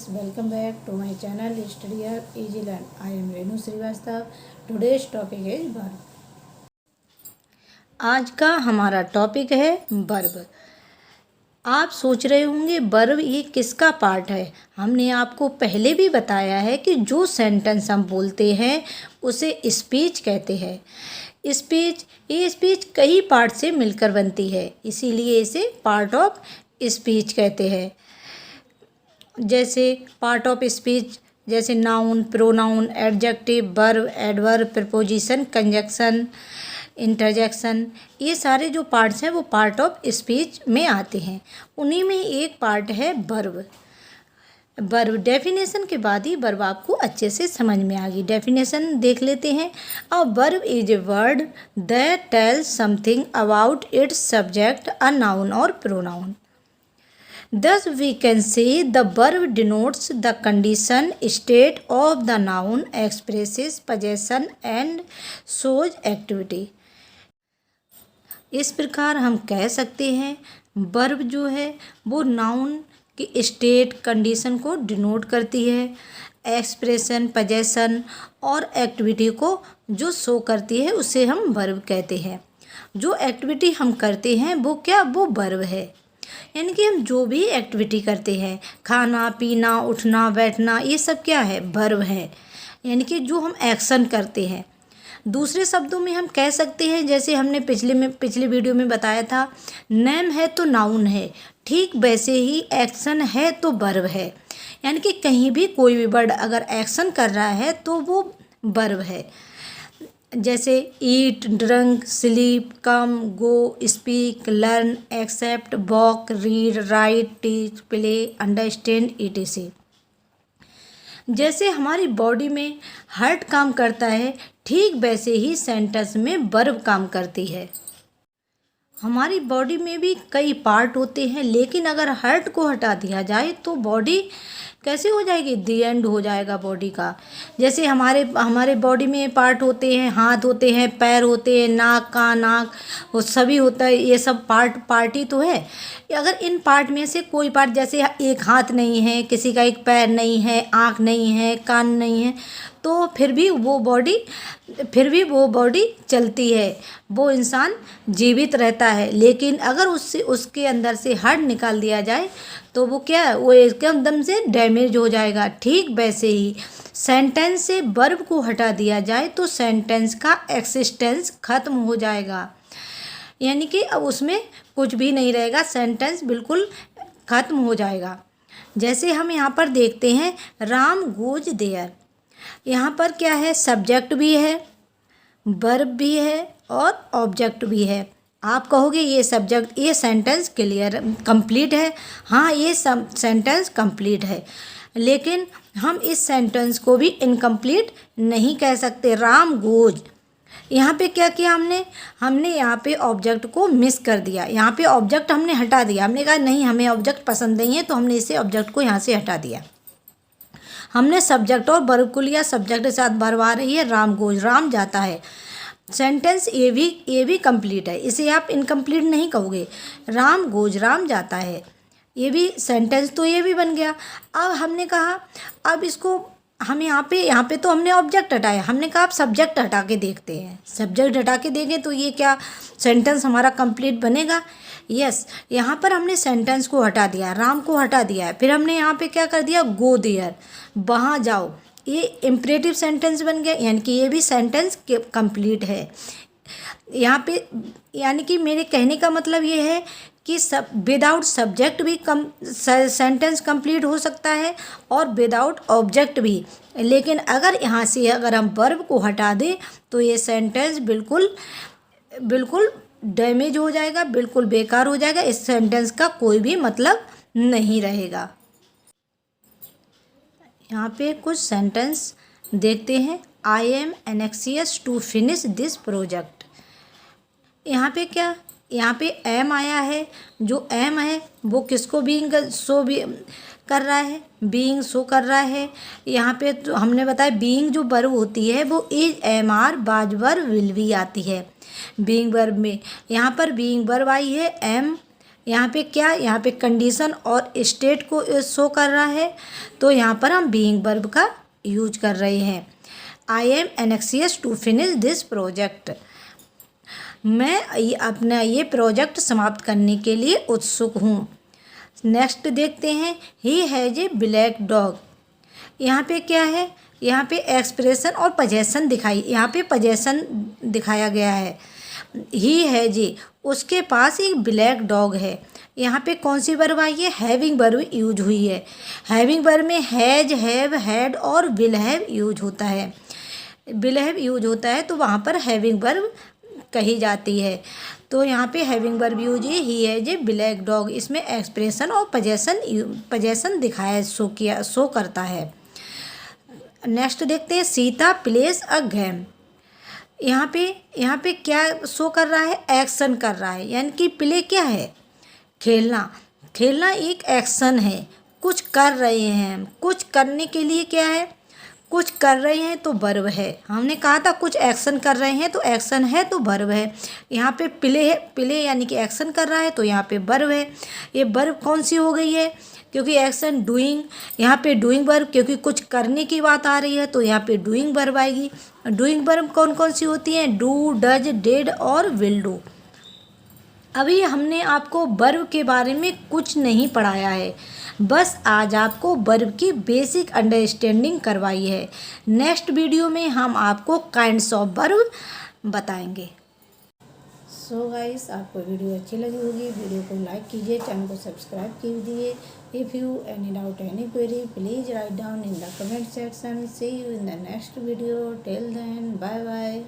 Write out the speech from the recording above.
welcome back to my channel Study Easy Learn. I am Renu Srivastav. Today's topic is verb. आज का हमारा topic है verb. आप सोच रहे होंगे वर्ब ये किसका पार्ट है। हमने आपको पहले भी बताया है कि जो सेंटेंस हम बोलते हैं उसे स्पीच कहते हैं। स्पीच कई पार्ट से मिलकर बनती है, इसीलिए इसे पार्ट ऑफ स्पीच कहते हैं। जैसे पार्ट ऑफ स्पीच जैसे noun, pronoun, adjective, verb, adverb, preposition, conjunction, interjection, ये सारे जो पार्ट्स हैं वो पार्ट ऑफ स्पीच में आते हैं। उन्हीं में एक पार्ट है वर्ब। वर्ब डेफिनेशन के बाद ही वर्ब आपको अच्छे से समझ में आ गई। डेफिनेशन देख लेते हैं। A verb is a word that tells something about it's subject, a noun और pronoun. Thus we can say the verb denotes the condition, state of the noun, expresses possession and shows activity। इस प्रकार हम कह सकते हैं verb जो है वो नाउन की स्टेट, कंडीशन को डिनोट करती है, एक्सप्रेशन, पजेशन और एक्टिविटी को जो शो करती है उसे हम वर्ब कहते हैं। जो एक्टिविटी हम करते हैं वो वर्ब है। यानी कि हम जो भी एक्टिविटी करते हैं, खाना, पीना, उठना, बैठना, ये सब क्या है, वर्ब है। यानी कि जो हम एक्शन करते हैं। दूसरे शब्दों में हम कह सकते हैं, जैसे हमने पिछले वीडियो में बताया था, नेम है तो नाउन है, ठीक वैसे ही एक्शन है तो वर्ब है। यानी कि कहीं भी कोई भी वर्ड अगर एक्शन कर रहा है तो वो वर्ब है। जैसे eat, drunk, sleep, come, go, speak, learn, accept, walk, read, write, teach, play, understand, etc। जैसे हमारी बॉडी में हार्ट काम करता है, ठीक वैसे ही सेंटेंस में वर्ब काम करती है। हमारी बॉडी में भी कई पार्ट होते हैं, लेकिन अगर हार्ट को हटा दिया जाए तो बॉडी कैसे हो जाएगी, दी एंड हो जाएगा बॉडी का। जैसे हमारे बॉडी में पार्ट होते हैं, हाथ होते हैं, पैर होते हैं, नाक, कान, आँख, वो सभी होता है। ये सब पार्ट ही तो है। अगर इन पार्ट में से कोई पार्ट, जैसे एक हाथ नहीं है, किसी का एक पैर नहीं है, आँख नहीं है, कान नहीं है, तो फिर भी वो बॉडी चलती है, वो इंसान जीवित रहता है। लेकिन अगर उसके अंदर से हार्ट निकाल दिया जाए तो वो क्या है, वो एकदम से डैमेज हो जाएगा। ठीक वैसे ही सेंटेंस से वर्ब को हटा दिया जाए तो सेंटेंस का एक्सिस्टेंस खत्म हो जाएगा। यानी कि अब उसमें कुछ भी नहीं रहेगा, सेंटेंस बिल्कुल खत्म हो जाएगा। जैसे हम यहाँ पर देखते हैं, राम गोज देयर। यहाँ पर क्या है, सब्जेक्ट भी है, वर्ब भी है और ऑब्जेक्ट भी है। आप कहोगे ये सेंटेंस कंप्लीट है। हाँ, ये सेंटेंस कंप्लीट है, लेकिन हम इस सेंटेंस को भी इनकम्प्लीट नहीं कह सकते। राम गोज, यहाँ पे क्या किया हमने यहाँ पे ऑब्जेक्ट को मिस कर दिया। यहाँ पे ऑब्जेक्ट हमने हटा दिया। हमने कहा नहीं, हमें ऑब्जेक्ट पसंद नहीं है, तो हमने इसे ऑब्जेक्ट को यहाँ से हटा दिया। हमने सब्जेक्ट और वर्ब को लिया, सब्जेक्ट के साथ वर्ब आ रही है, राम गोज, राम जाता है। सेंटेंस ये भी कंप्लीट है, इसे आप इनकम्प्लीट नहीं कहोगे। राम गोज, राम जाता है, ये भी सेंटेंस तो ये भी बन गया। अब हमने कहा अब इसको हम यहाँ पे तो हमने ऑब्जेक्ट हटाया। हमने कहा आप सब्जेक्ट हटा के देखते हैं। सब्जेक्ट हटा के देखें तो ये क्या सेंटेंस हमारा कंप्लीट बनेगा? यस। यहाँ पर हमने सेंटेंस को हटा दिया, राम को हटा दिया, फिर हमने यहाँ पे क्या कर दिया, गो देयर, वहाँ जाओ। ये इम्परेटिव सेंटेंस बन गया, यानी कि ये भी सेंटेंस कंप्लीट है। यहाँ पे यानी कि मेरे कहने का मतलब ये है कि विदाउट सब्जेक्ट भी सेंटेंस कंप्लीट हो सकता है और विदाउट ऑब्जेक्ट भी। लेकिन अगर यहाँ से हम वर्ब को हटा दें तो ये सेंटेंस बिल्कुल डैमेज हो जाएगा, बिल्कुल बेकार हो जाएगा। इस सेंटेंस का कोई भी मतलब नहीं रहेगा। यहाँ पे कुछ सेंटेंस देखते हैं। I am anxious to finish this project. यहाँ पे एम आया है। जो एम है वो किसको बीइंग शो भी कर रहा है, बीइंग शो कर रहा है। यहाँ पे तो हमने बताया बीइंग जो वर्ब होती है वो is, am, are, was verb, will भी आती है बीइंग वर्ब में। यहाँ पर बीइंग वर्ब आई है एम, यहाँ पे क्या, यहाँ पे कंडीशन और स्टेट को शो कर रहा है, तो यहाँ पर हम बीइंग वर्ब का यूज कर रहे हैं। I am anxious to finish this project. मैं अपना ये प्रोजेक्ट समाप्त करने के लिए उत्सुक हूँ। नेक्स्ट देखते हैं, he has a black dog. यहाँ पे क्या है, यहाँ पे एक्सप्रेशन और पजेशन यहाँ पे पजेशन दिखाया गया है। ही है जी, उसके पास एक ब्लैक डॉग है। यहाँ पे कौन सी वर्ब आई है, हैविंग वर्ब यूज हुई है। हैविंग वर्ब में हैज, हैव, हैड और विल हैव यूज होता है। विल हैव यूज होता है तो वहाँ पर हैविंग वर्ब कही जाती है। तो यहाँ पे हैविंग वर्ब यूज है, he has a black dog. इसमें एक्सप्रेशन और पजेशन दिखाया, शो करता है। नेक्स्ट देखते हैं, सीता प्लेस अ गेम। यहाँ पे क्या शो कर रहा है, एक्शन कर रहा है, यानी कि प्ले क्या है, खेलना। खेलना एक एक्शन है, कुछ कर रहे हैं, कुछ करने के लिए क्या है, कुछ कर रहे हैं तो वर्ब है। हमने कहा था कुछ एक्शन कर रहे हैं तो एक्शन है तो वर्ब है। यहाँ पे प्ले है, प्ले यानी कि एक्शन कर रहा है तो यहाँ पे वर्ब है। ये वर्ब कौन सी हो गई है, क्योंकि एक्शन डूइंग, यहाँ पे डूइंग वर्ब, क्योंकि कुछ करने की बात आ रही है तो यहाँ पे डूइंग वर्ब आएगी। डूइंग वर्ब कौन कौन सी होती हैं, डू, डज, डिड और विल डू। अभी हमने आपको वर्ब के बारे में कुछ नहीं पढ़ाया है, बस आज आपको वर्ब की बेसिक अंडरस्टैंडिंग करवाई है। नेक्स्ट वीडियो में हम आपको काइंड्स ऑफ वर्ब बताएंगे। सो गाइस, आपको वीडियो अच्छी लगी होगी, वीडियो को लाइक कीजिए, चैनल को सब्सक्राइब कीजिए। If you any doubt, any query, please write down in the comment section. See you in the next video. Till then, bye bye.